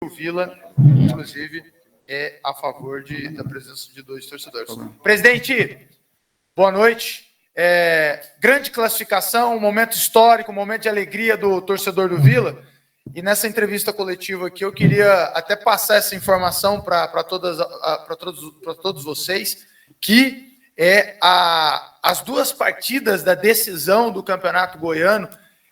O Vila, inclusive, é a favor da presença de 2 torcedores. Presidente, boa noite. Grande classificação, um momento histórico, um momento de alegria do torcedor do Vila. E nessa entrevista coletiva aqui, eu queria até passar essa informação para todos vocês, que as 2 partidas da decisão do Campeonato Goiano,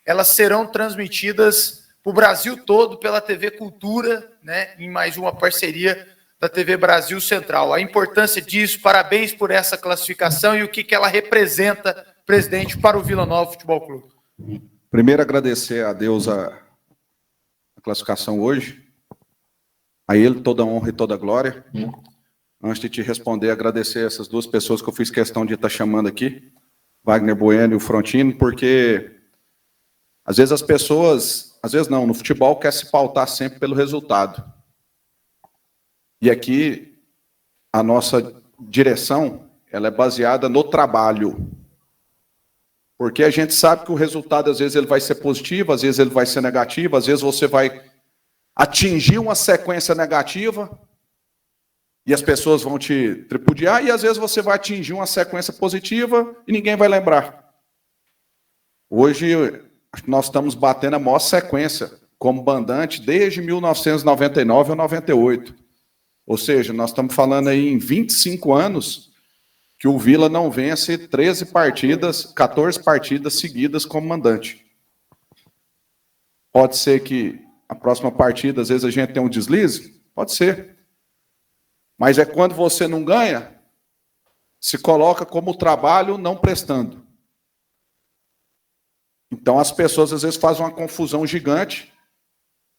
elas serão transmitidas para o Brasil todo pela TV Cultura, né, em mais uma parceria da TV Brasil Central. A importância disso, parabéns por essa classificação e o que ela representa, presidente, para o Vila Nova Futebol Clube. Primeiro, agradecer a Deus a classificação hoje, a Ele toda a honra e toda a glória. Antes de te responder, agradecer essas 2 pessoas que eu fiz questão de estar chamando aqui, Wagner Bueno e o Frontino, porque às vezes as pessoas, às vezes não, no futebol quer se pautar sempre pelo resultado. E aqui, a nossa direção, ela é baseada no trabalho. Porque a gente sabe que o resultado, às vezes, ele vai ser positivo, às vezes ele vai ser negativo, às vezes você vai atingir uma sequência negativa e as pessoas vão te tripudiar, e às vezes você vai atingir uma sequência positiva e ninguém vai lembrar. Hoje, nós estamos batendo a maior sequência como mandante desde 1999 ou 98. Ou seja, nós estamos falando aí em 25 anos que o Vila não vence 14 partidas seguidas como mandante. Pode ser que a próxima partida, às vezes, a gente tem um deslize? Pode ser. Mas é quando você não ganha, se coloca como trabalho não prestando. Então, as pessoas, às vezes, fazem uma confusão gigante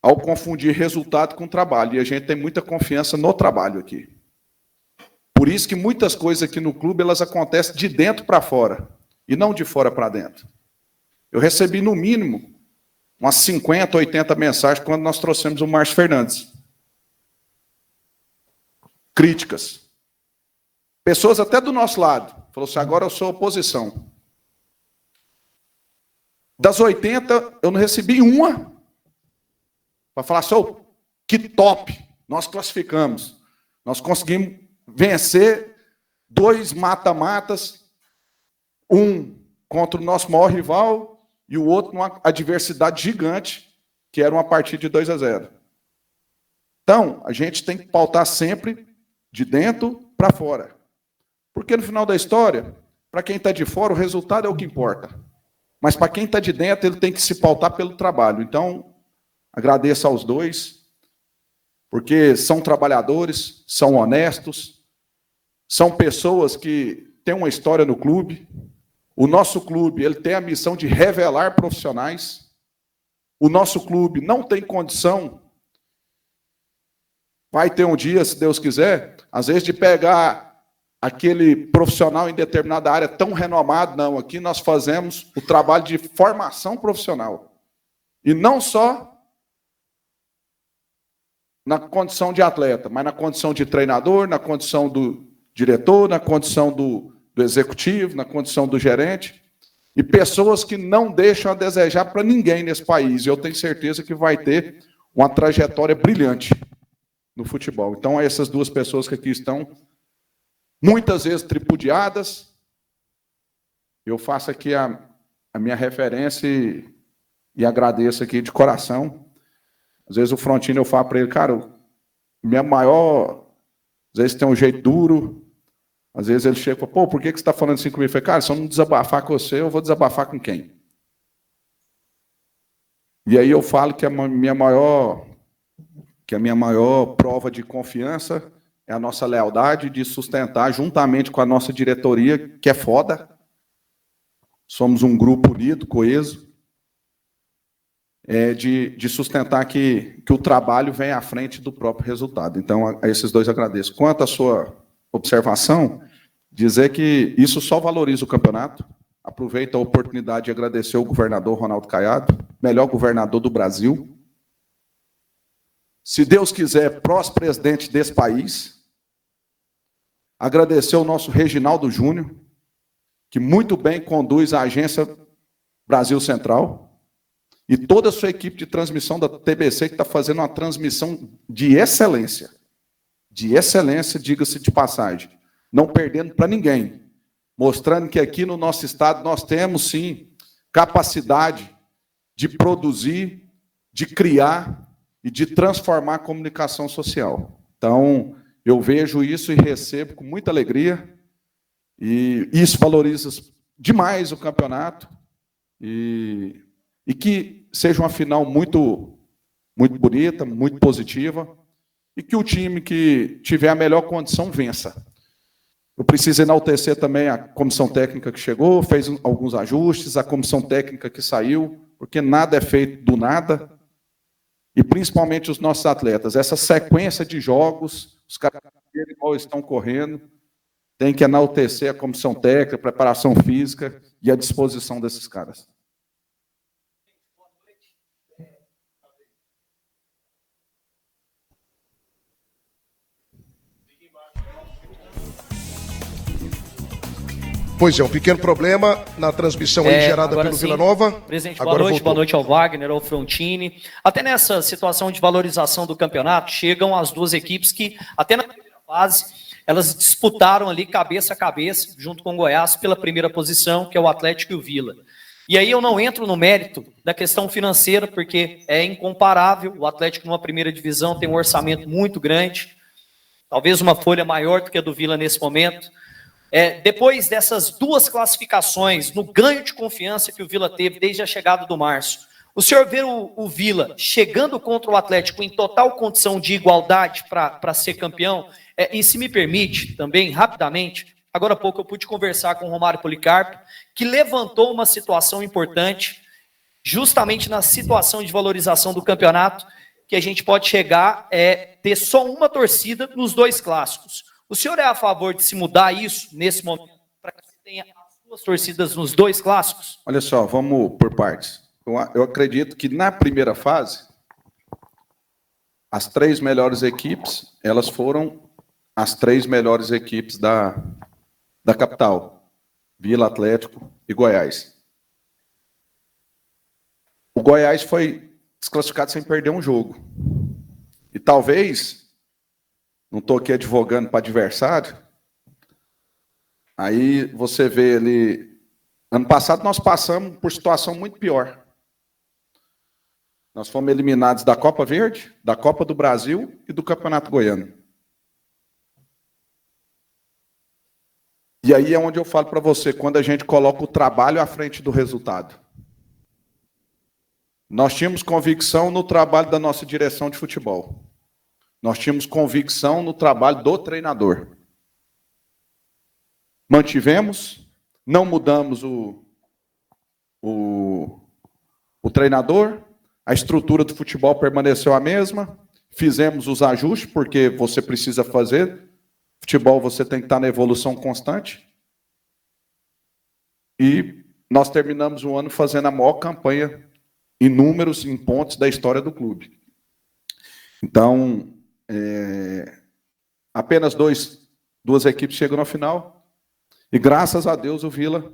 ao confundir resultado com trabalho. E a gente tem muita confiança no trabalho aqui. Por isso que muitas coisas aqui no clube, elas acontecem de dentro para fora, e não de fora para dentro. Eu recebi, no mínimo, umas 50, 80 mensagens quando nós trouxemos o Márcio Fernandes. Críticas. Pessoas até do nosso lado. Falou assim, agora eu sou oposição. Das 80, eu não recebi uma para falar assim, oh, que top, nós classificamos. Nós conseguimos vencer 2 mata-matas, um contra o nosso maior rival e o outro numa adversidade gigante, que era uma partida de 2-0. Então, a gente tem que pautar sempre de dentro para fora. Porque no final da história, para quem está de fora, o resultado é o que importa. Mas para quem está de dentro, ele tem que se pautar pelo trabalho. Então, agradeço aos 2, porque são trabalhadores, são honestos, são pessoas que têm uma história no clube. O nosso clube, ele tem a missão de revelar profissionais. O nosso clube não tem condição, vai ter um dia, se Deus quiser, às vezes de pegar aquele profissional em determinada área tão renomado, não. Aqui nós fazemos o trabalho de formação profissional. E não só na condição de atleta, mas na condição de treinador, na condição do diretor, na condição do executivo, na condição do gerente, e pessoas que não deixam a desejar para ninguém nesse país. E eu tenho certeza que vai ter uma trajetória brilhante no futebol. Então, essas 2 pessoas que aqui estão, muitas vezes tripudiadas, eu faço aqui a minha referência e agradeço aqui de coração. Às vezes o Frontino, eu falo para ele, cara, minha maior... Às vezes tem um jeito duro, às vezes ele chega e fala, pô, por que você está falando assim comigo? Eu falei, cara, se eu não desabafar com você, eu vou desabafar com quem? E aí eu falo que a minha maior prova de confiança é a nossa lealdade de sustentar, juntamente com a nossa diretoria, que é foda. Somos um grupo unido, coeso, de sustentar que o trabalho vem à frente do próprio resultado. Então, a esses 2 agradeço. Quanto à sua observação, dizer que isso só valoriza o campeonato. Aproveito a oportunidade de agradecer ao governador Ronaldo Caiado, melhor governador do Brasil. Se Deus quiser, próximo presidente desse país. Agradecer ao nosso Reginaldo Júnior, que muito bem conduz a agência Brasil Central. e toda a sua equipe de transmissão da TBC, que está fazendo uma transmissão de excelência. De excelência, diga-se de passagem. Não perdendo para ninguém. Mostrando que aqui no nosso estado nós temos, sim, capacidade de produzir, de criar e de transformar a comunicação social. Então, eu vejo isso e recebo com muita alegria, e isso valoriza demais o campeonato, e que seja uma final muito, muito bonita, muito positiva, e que o time que tiver a melhor condição vença. Eu preciso enaltecer também a comissão técnica que chegou, fez alguns ajustes, a comissão técnica que saiu, porque nada é feito do nada, e principalmente os nossos atletas. Essa sequência de jogos, os caras igual estão correndo, tem que enaltecer a comissão técnica, a preparação física e a disposição desses caras. Pois é, um pequeno problema na transmissão aí gerada pelo sim, Vila Nova. Presidente, Agora boa noite ao Wagner, ao Frontini. Até nessa situação de valorização do campeonato, chegam as duas equipes que, até na primeira fase, elas disputaram ali cabeça a cabeça, junto com o Goiás, pela primeira posição, que é o Atlético e o Vila. E aí eu não entro no mérito da questão financeira, porque é incomparável. O Atlético, numa primeira divisão, tem um orçamento muito grande, talvez uma folha maior do que a do Vila nesse momento. Depois dessas duas classificações, no ganho de confiança que o Vila teve desde a chegada do Márcio, o senhor vê o Vila chegando contra o Atlético em total condição de igualdade para ser campeão? E se me permite, também, rapidamente, agora há pouco eu pude conversar com o Romário Policarpo, que levantou uma situação importante, justamente na situação de valorização do campeonato, que a gente pode chegar ter só uma torcida nos dois clássicos. O senhor é a favor de se mudar isso, nesse momento, para que você tenha as duas torcidas nos dois clássicos? Olha só, vamos por partes. Eu acredito que na primeira fase, as 3 melhores equipes, elas foram as 3 melhores equipes da capital. Vila, Atlético e Goiás. O Goiás foi desclassificado sem perder um jogo. E talvez... não estou aqui advogando para adversário. Aí você vê ali... ano passado nós passamos por situação muito pior. Nós fomos eliminados da Copa Verde, da Copa do Brasil e do Campeonato Goiano. E aí é onde eu falo para você, quando a gente coloca o trabalho à frente do resultado. Nós tínhamos convicção no trabalho da nossa direção de futebol. Nós tínhamos convicção no trabalho do treinador. Mantivemos, não mudamos o treinador, a estrutura do futebol permaneceu a mesma, fizemos os ajustes, porque você precisa fazer. Futebol você tem que estar na evolução constante. E nós terminamos o ano fazendo a maior campanha em números, em pontos da história do clube. Então... apenas duas equipes chegam na final, e graças a Deus o Vila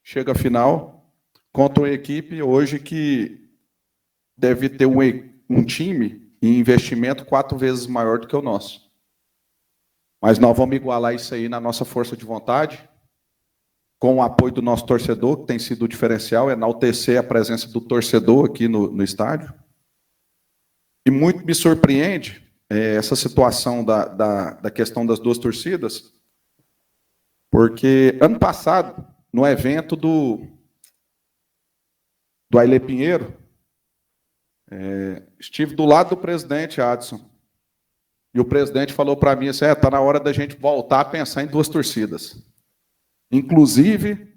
chega à final contra uma equipe hoje que deve ter um time e investimento 4 vezes maior do que o nosso. Mas nós vamos igualar isso aí na nossa força de vontade, com o apoio do nosso torcedor, que tem sido o diferencial, enaltecer a presença do torcedor aqui no estádio. E muito me surpreende essa situação da questão das duas torcidas, porque ano passado, no evento do Ailê Pinheiro, estive do lado do presidente Adson, e o presidente falou para mim assim, está na hora da gente voltar a pensar em duas torcidas, inclusive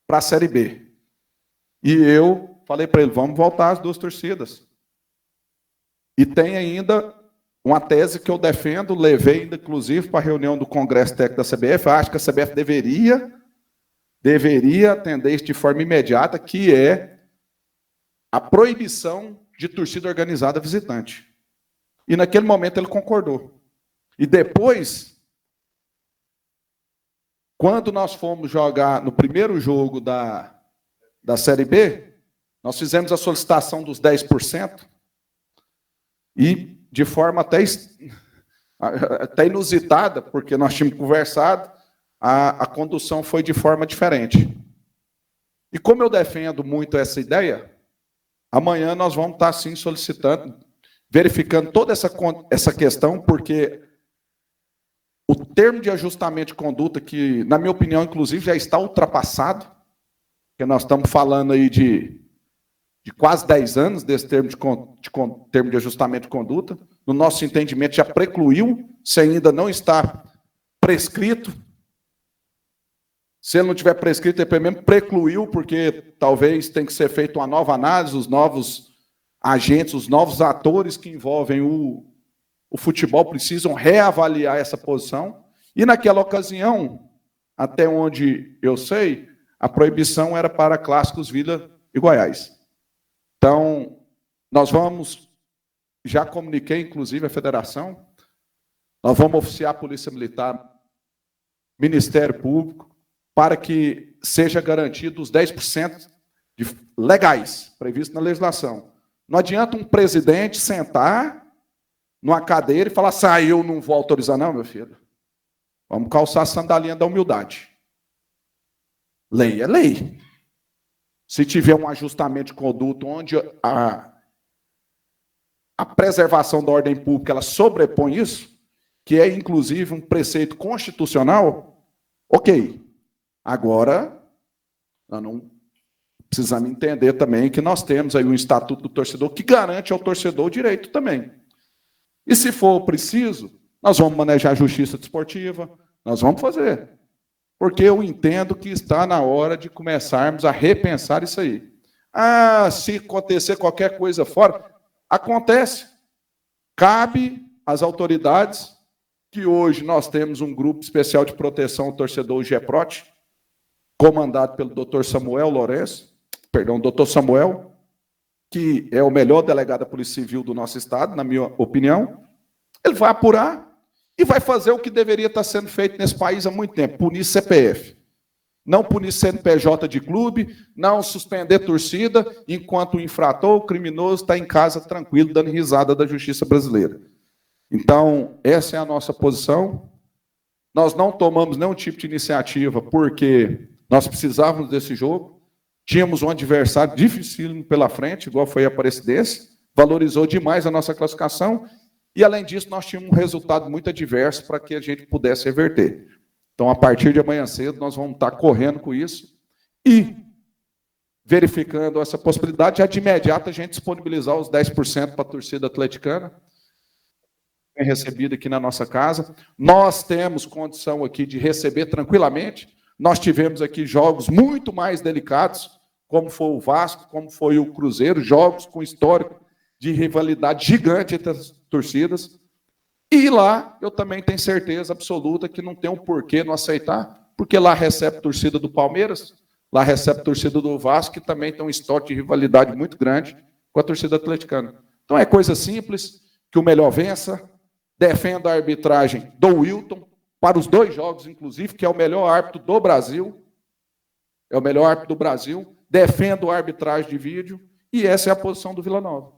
para a Série B. E eu falei para ele, vamos voltar às duas torcidas. E tem ainda uma tese que eu defendo, levei ainda, inclusive, para a reunião do Congresso Técnico da CBF, acho que a CBF deveria atender isso de forma imediata, que é a proibição de torcida organizada visitante. E naquele momento ele concordou. E depois, quando nós fomos jogar no primeiro jogo da Série B, Nós fizemos a solicitação dos 10% e de forma até inusitada, porque nós tínhamos conversado, a condução foi de forma diferente. E como eu defendo muito essa ideia, amanhã nós vamos estar, sim, solicitando, verificando toda essa questão, porque o termo de ajustamento de conduta, que, na minha opinião, inclusive, já está ultrapassado, porque nós estamos falando aí de quase 10 anos desse termo de ajustamento de conduta. No nosso entendimento, já precluiu, se ainda não está prescrito. Se ele não tiver prescrito, ele pelo menos precluiu, porque talvez tenha que ser feita uma nova análise, os novos agentes, os novos atores que envolvem o futebol precisam reavaliar essa posição. E naquela ocasião, até onde eu sei, a proibição era para clássicos Vila e Goiás. Então, nós vamos, já comuniquei, inclusive, a federação, nós vamos oficiar a Polícia Militar, Ministério Público, para que seja garantido os 10% legais, previstos na legislação. Não adianta um presidente sentar numa cadeira e falar assim, eu não vou autorizar não, meu filho. Vamos calçar a sandalinha da humildade. Lei é lei. Se tiver um ajustamento de conduta onde a preservação da ordem pública ela sobrepõe isso, que é, inclusive, um preceito constitucional, ok. Agora, nós não precisamos entender também que nós temos aí um Estatuto do Torcedor que garante ao torcedor o direito também. E se for preciso, nós vamos manejar a justiça desportiva, nós vamos fazer. Porque eu entendo que está na hora de começarmos a repensar isso aí. Se acontecer qualquer coisa fora, acontece. Cabe às autoridades, que hoje nós temos um grupo especial de proteção ao torcedor, o GEPROT, comandado pelo Dr. Samuel, que é o melhor delegado da Polícia Civil do nosso estado, na minha opinião. Ele vai apurar e vai fazer o que deveria estar sendo feito nesse país há muito tempo, punir CPF. Não punir CNPJ de clube, não suspender torcida, enquanto o infrator, o criminoso, está em casa tranquilo, dando risada da justiça brasileira. Então, essa é a nossa posição. Nós não tomamos nenhum tipo de iniciativa, porque nós precisávamos desse jogo. Tínhamos um adversário dificílimo pela frente, igual foi a Aparecidense, valorizou demais a nossa classificação, e, além disso, nós tínhamos um resultado muito adverso para que a gente pudesse reverter. Então, a partir de amanhã cedo, nós vamos estar correndo com isso e verificando essa possibilidade, já de imediato a gente disponibilizar os 10% para a torcida atleticana, bem recebida aqui na nossa casa. Nós temos condição aqui de receber tranquilamente. Nós tivemos aqui jogos muito mais delicados, como foi o Vasco, como foi o Cruzeiro, jogos com histórico de rivalidade gigante entre as torcidas. E lá eu também tenho certeza absoluta que não tem um porquê não aceitar, porque lá recebe a torcida do Palmeiras, lá recebe a torcida do Vasco, que também tem um histórico de rivalidade muito grande com a torcida atleticana. Então é coisa simples, que o melhor vença, defenda a arbitragem do Wilton, para os 2 jogos, inclusive, que é o melhor árbitro do Brasil, defenda a arbitragem de vídeo, e essa é a posição do Vila Nova.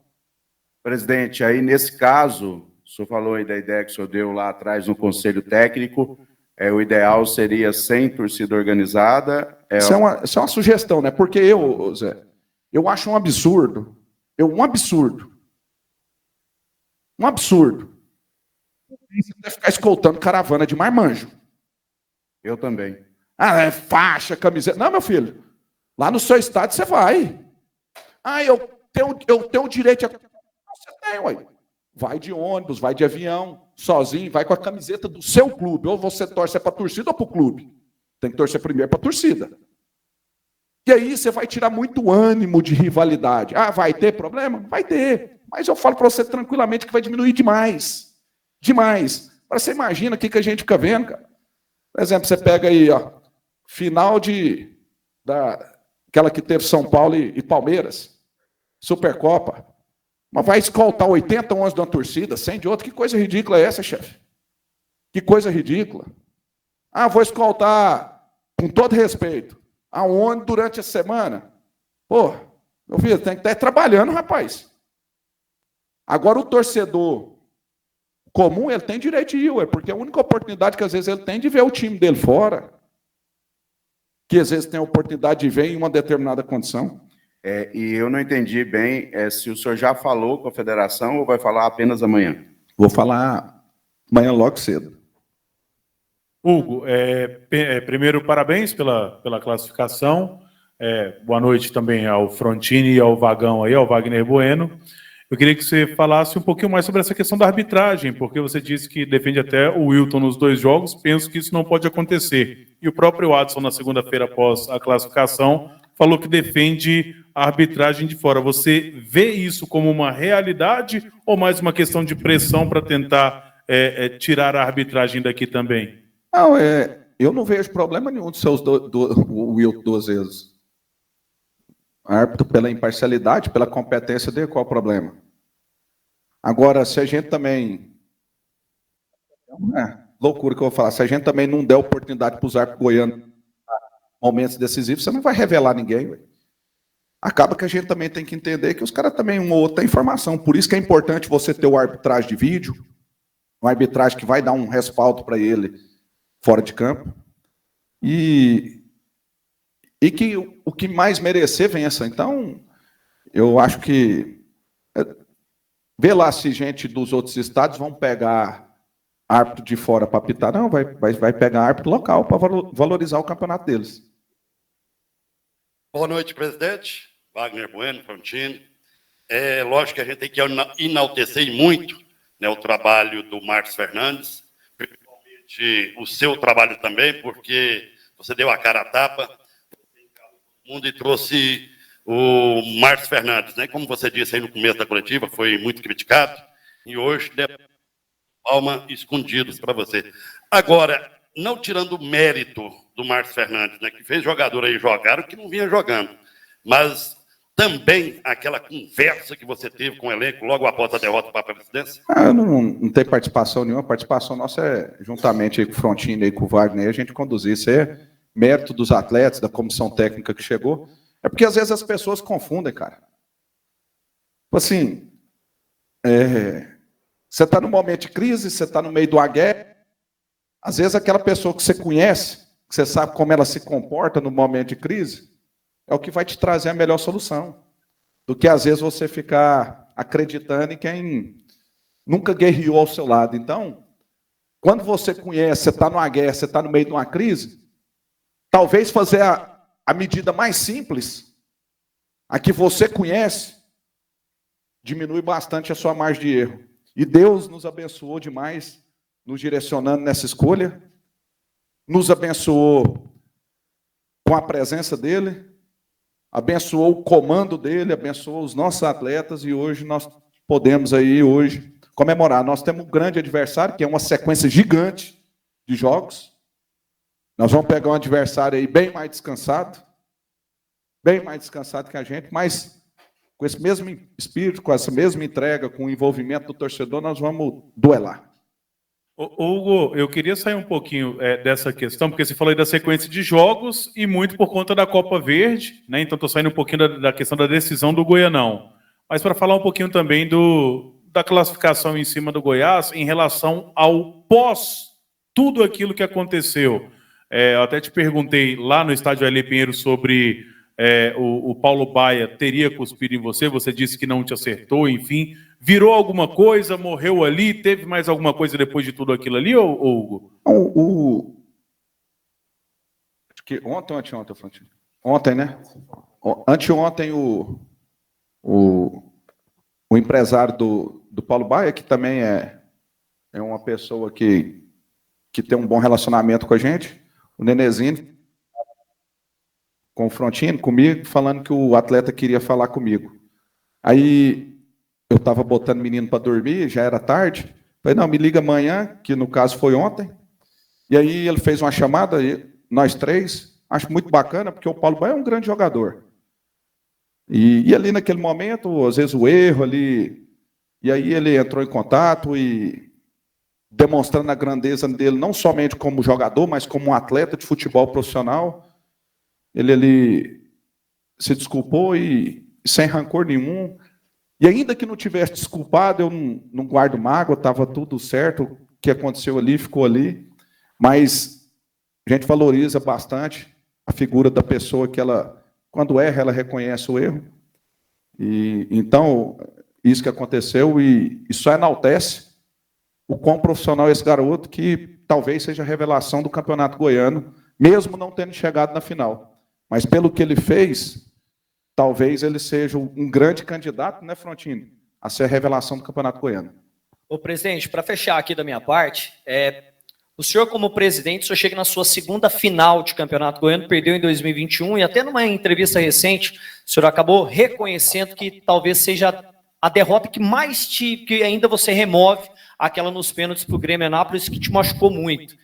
Presidente, aí nesse caso, o senhor falou aí da ideia que o senhor deu lá atrás no Conselho Técnico, o ideal seria sem torcida organizada. Isso é uma sugestão, né? Porque Zé, eu acho um absurdo. Um absurdo. Você deve ficar escoltando caravana de marmanjo. Eu também. É faixa, camiseta. Não, meu filho. Lá no seu estado você vai. Eu tenho o direito a... Você tem, ué. Vai de ônibus, vai de avião, sozinho, vai com a camiseta do seu clube. Ou você torce para a torcida ou para o clube. Tem que torcer primeiro para a torcida. E aí você vai tirar muito ânimo de rivalidade. Vai ter problema? Vai ter. Mas eu falo para você tranquilamente que vai diminuir demais. Demais. Agora você imagina o que a gente fica vendo, cara. Por exemplo, você pega aí, final aquela que teve São Paulo e Palmeiras, Supercopa. Mas vai escoltar 80 11 de uma torcida, 100 de outra. Que coisa ridícula é essa, chefe? Que coisa ridícula. Vou escoltar, com todo respeito, aonde durante a semana? Meu Meu filho, tem que estar trabalhando, rapaz. Agora o torcedor comum, ele tem direito de ir, porque é a única oportunidade que às vezes ele tem de ver o time dele fora. Que às vezes tem a oportunidade de ver em uma determinada condição. E eu não entendi bem se o senhor já falou com a federação ou vai falar apenas amanhã. Vou falar amanhã logo cedo. Hugo, primeiro, parabéns pela classificação. Boa noite também ao Frontini e ao Vagão aí, ao Wagner Bueno. Eu queria que você falasse um pouquinho mais sobre essa questão da arbitragem, porque você disse que defende até o Wilton nos 2 jogos. Penso que isso não pode acontecer. E o próprio Adson, na segunda-feira após a classificação, falou que defende a arbitragem de fora. Você vê isso como uma realidade ou mais uma questão de pressão para tentar tirar a arbitragem daqui também? Não, eu não vejo problema nenhum de ser o Wilton 2 vezes. Árbitro pela imparcialidade, pela competência dele, qual o problema? Agora, se a gente também... loucura que eu vou falar. Se a gente também não der oportunidade para os árbitros goianos momentos decisivos, você não vai revelar ninguém. Véio. Acaba que a gente também tem que entender que os caras também, um ou outro, têm informação. Por isso que é importante você ter o arbitragem de vídeo, uma arbitragem que vai dar um respaldo para ele fora de campo. E que o que mais merecer vença. Então, eu acho que... Vê lá se gente dos outros estados vão pegar árbitro de fora para apitar. Não, vai pegar árbitro local para valorizar o campeonato deles. Boa noite, presidente. Wagner Bueno, Frontini. Lógico que a gente tem que enaltecer muito, né, o trabalho do Marcos Fernandes, principalmente o seu trabalho também, porque você deu a cara a tapa mundo e trouxe o Marcos Fernandes, né? Como você disse aí no começo da coletiva, foi muito criticado, e hoje palma escondidos para você. Agora, não tirando o mérito do Marcos Fernandes, né, que fez jogador aí jogar o que não vinha jogando, mas também aquela conversa que você teve com o elenco logo após a derrota para a presidência? Eu não tenho participação nenhuma. A participação nossa é, juntamente aí com o Frontini e com o Wagner, a gente conduzir. Isso é mérito dos atletas, da comissão técnica que chegou. É porque às vezes as pessoas confundem, cara. Tipo assim, você está num momento de crise, você está no meio de uma guerra. Às vezes aquela pessoa que você conhece, que você sabe como ela se comporta no momento de crise, é o que vai te trazer a melhor solução. Do que às vezes você ficar acreditando em quem nunca guerreou ao seu lado. Então, quando você conhece, você está numa guerra, você está no meio de uma crise, talvez fazer a medida mais simples, a que você conhece, diminui bastante a sua margem de erro. E Deus nos abençoou demais, nos direcionando nessa escolha, nos abençoou com a presença dele, abençoou o comando dele, abençoou os nossos atletas, e hoje nós podemos aí comemorar. Nós temos um grande adversário, que é uma sequência gigante de jogos. Nós vamos pegar um adversário aí bem mais descansado que a gente, mas com esse mesmo espírito, com essa mesma entrega, com o envolvimento do torcedor, nós vamos duelar. Hugo, eu queria sair um pouquinho dessa questão, porque você falou aí da sequência de jogos e muito por conta da Copa Verde, né? Então estou saindo um pouquinho da questão da decisão do Goianão. Mas para falar um pouquinho também da classificação em cima do Goiás em relação ao pós tudo aquilo que aconteceu. Eu até te perguntei lá no estádio L. Pinheiro sobre o Paulo Baia teria cuspido em você, você disse que não te acertou, enfim. Virou alguma coisa, morreu ali, teve mais alguma coisa depois de tudo aquilo ali, Hugo? Acho que ontem ou anteontem, Frontini? Ontem, né? Anteontem, o empresário do Paulo Baia, que também é uma pessoa que tem um bom relacionamento com a gente, o Nenezinho, com o Frontini, comigo, falando que o atleta queria falar comigo. Aí eu estava botando o menino para dormir, já era tarde. Falei, não, me liga amanhã, que no caso foi ontem. E aí ele fez uma chamada, nós três, acho muito bacana, porque o Paulo Baia é um grande jogador. E ali naquele momento, às vezes o erro ali, e aí ele entrou em contato e demonstrando a grandeza dele, não somente como jogador, mas como um atleta de futebol profissional. Ele se desculpou e sem rancor nenhum. E ainda que não tivesse desculpado, eu não guardo mágoa, estava tudo certo, o que aconteceu ali, ficou ali. Mas a gente valoriza bastante a figura da pessoa que ela, quando erra, ela reconhece o erro. E então, isso que aconteceu, e só enaltece o quão profissional é esse garoto, que talvez seja a revelação do Campeonato Goiano, mesmo não tendo chegado na final. Mas pelo que ele fez, talvez ele seja um grande candidato, né, Frontini, a ser a revelação do Campeonato Goiano. Ô, presidente, para fechar aqui da minha parte, o senhor, como presidente, o senhor chega na sua segunda final de Campeonato Goiano, perdeu em 2021, e até numa entrevista recente, o senhor acabou reconhecendo que talvez seja a derrota que ainda você remove, aquela nos pênaltis para o Grêmio Anápolis, que te machucou muito.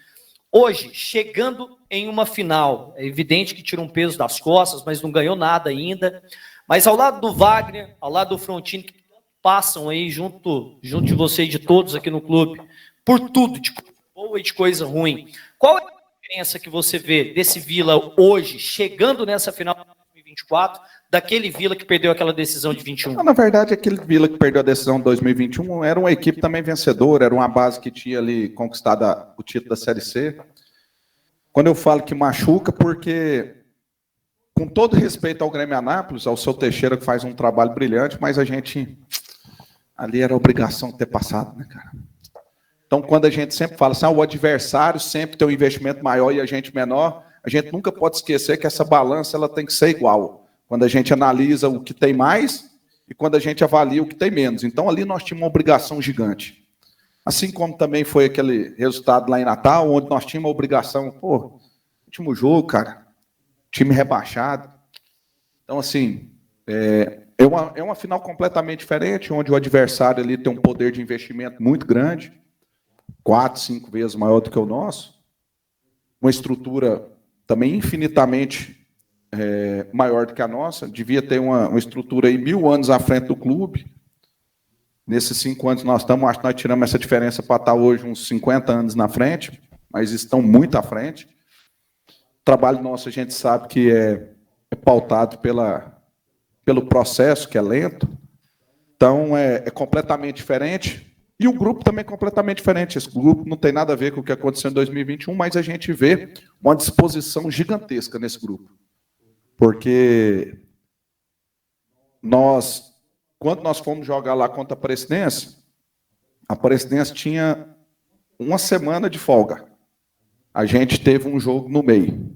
Hoje, chegando em uma final, é evidente que tira um peso das costas, mas não ganhou nada ainda. Mas ao lado do Wagner, ao lado do Frontini, que passam aí junto de você e de todos aqui no clube, por tudo, de coisa boa e de coisa ruim. Qual é a diferença que você vê desse Vila hoje, chegando nessa final de 2024, daquele Vila que perdeu aquela decisão de 21? Na verdade, aquele Vila que perdeu a decisão de 2021 era uma equipe também vencedora, era uma base que tinha ali conquistado o título da Série C. Quando eu falo que machuca, porque, com todo respeito ao Grêmio Anápolis, ao seu Teixeira, que faz um trabalho brilhante, mas a gente, ali era obrigação de ter passado, né, cara? Então, quando a gente sempre fala assim, o adversário sempre tem um investimento maior e a gente menor, a gente nunca pode esquecer que essa balança ela tem que ser igual. Quando a gente analisa o que tem mais e quando a gente avalia o que tem menos. Então, ali nós tínhamos uma obrigação gigante. Assim como também foi aquele resultado lá em Natal, onde nós tínhamos uma obrigação, último jogo, cara, time rebaixado. Então, assim, é uma final completamente diferente, onde o adversário ali tem um poder de investimento muito grande, 4, 5 vezes maior do que o nosso, uma estrutura também infinitamente maior do que a nossa, devia ter uma estrutura aí 1000 anos à frente do clube. Nesses 5 anos nós estamos, acho que nós tiramos essa diferença para estar hoje uns 50 anos na frente, mas estão muito à frente. O trabalho nosso a gente sabe que é pautado pelo processo, que é lento, então é completamente diferente. E o grupo também é completamente diferente. Esse grupo não tem nada a ver com o que aconteceu em 2021, mas a gente vê uma disposição gigantesca nesse grupo. Porque quando nós fomos jogar lá contra a Aparecidense tinha uma semana de folga. A gente teve um jogo no meio.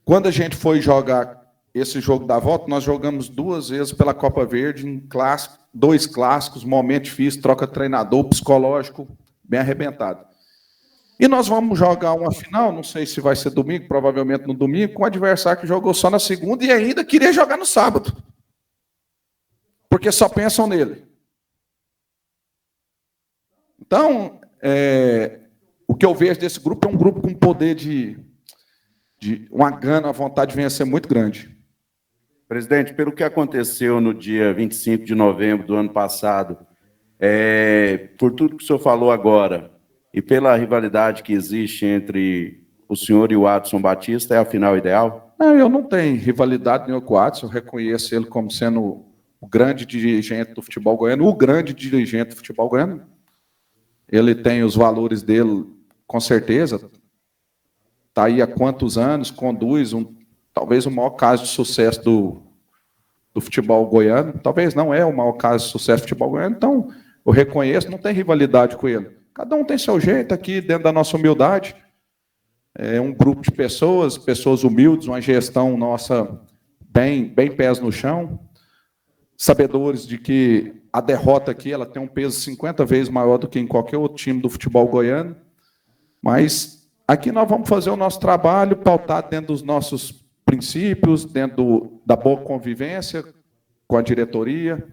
Quando a gente foi jogar esse jogo da volta, nós jogamos 2 vezes pela Copa Verde, em clássico, 2 clássicos, momento difícil, troca treinador, psicológico, bem arrebentado. E nós vamos jogar uma final, não sei se vai ser domingo, provavelmente no domingo, com um adversário que jogou só na segunda e ainda queria jogar no sábado. Porque só pensam nele. Então, o que eu vejo desse grupo é um grupo com poder de uma gana, uma vontade de vencer muito grande. Presidente, pelo que aconteceu no dia 25 de novembro do ano passado, por tudo que o senhor falou agora, e pela rivalidade que existe entre o senhor e o Adson Batista, é a final ideal? Não, eu não tenho rivalidade nenhuma com o Adson, eu reconheço ele como sendo o grande dirigente do futebol goiano, o grande dirigente do futebol goiano. Ele tem os valores dele, com certeza. Está aí há quantos anos, conduz talvez o maior caso de sucesso do futebol goiano. Talvez não é o maior caso de sucesso do futebol goiano. Então, eu reconheço, não tem rivalidade com ele. Cada um tem seu jeito aqui, dentro da nossa humildade. É um grupo de pessoas humildes, uma gestão nossa bem pés no chão, sabedores de que a derrota aqui ela tem um peso 50 vezes maior do que em qualquer outro time do futebol goiano. Mas aqui nós vamos fazer o nosso trabalho pautado dentro dos nossos princípios, dentro da boa convivência com a diretoria,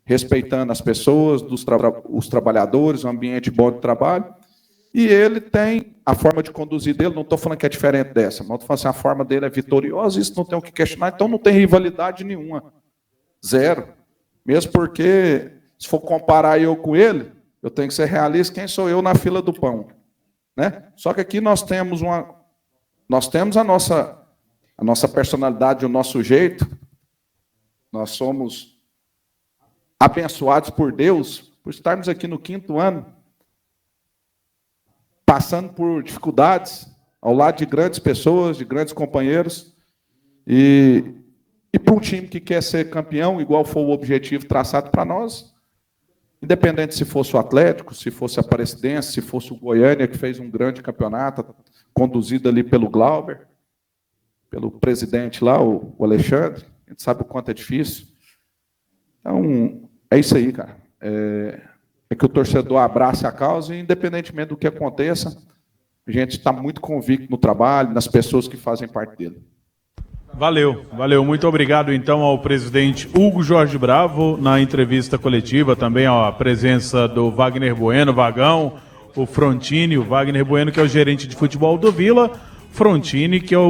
respeitando as pessoas, os trabalhadores, um ambiente bom de trabalho. E ele tem a forma de conduzir dele, não estou falando que é diferente dessa, mas estou falando assim, a forma dele é vitoriosa, isso não tem o que questionar, então não tem rivalidade nenhuma. 0. Mesmo porque, se for comparar eu com ele, eu tenho que ser realista, quem sou eu na fila do pão? Né? Só que aqui nós temos a nossa personalidade, o nosso jeito, Nós somos abençoados por Deus por estarmos aqui no 5º ano, passando por dificuldades, ao lado de grandes pessoas, de grandes companheiros, e para um time que quer ser campeão, igual foi o objetivo traçado para nós, independente se fosse o Atlético, se fosse a Aparecidense, se fosse o Goiânia, que fez um grande campeonato, conduzido ali pelo Glauber, pelo presidente lá, o Alexandre, a gente sabe o quanto é difícil. Então, é isso aí, cara. É que o torcedor abrace a causa e, independentemente do que aconteça, a gente está muito convicto no trabalho, nas pessoas que fazem parte dele. Valeu. Muito obrigado, então, ao presidente Hugo Jorge Bravo, na entrevista coletiva, também a presença do Wagner Bueno, Vagão, o Frontini, o Wagner Bueno, que é o gerente de futebol do Vila, Frontini, que é o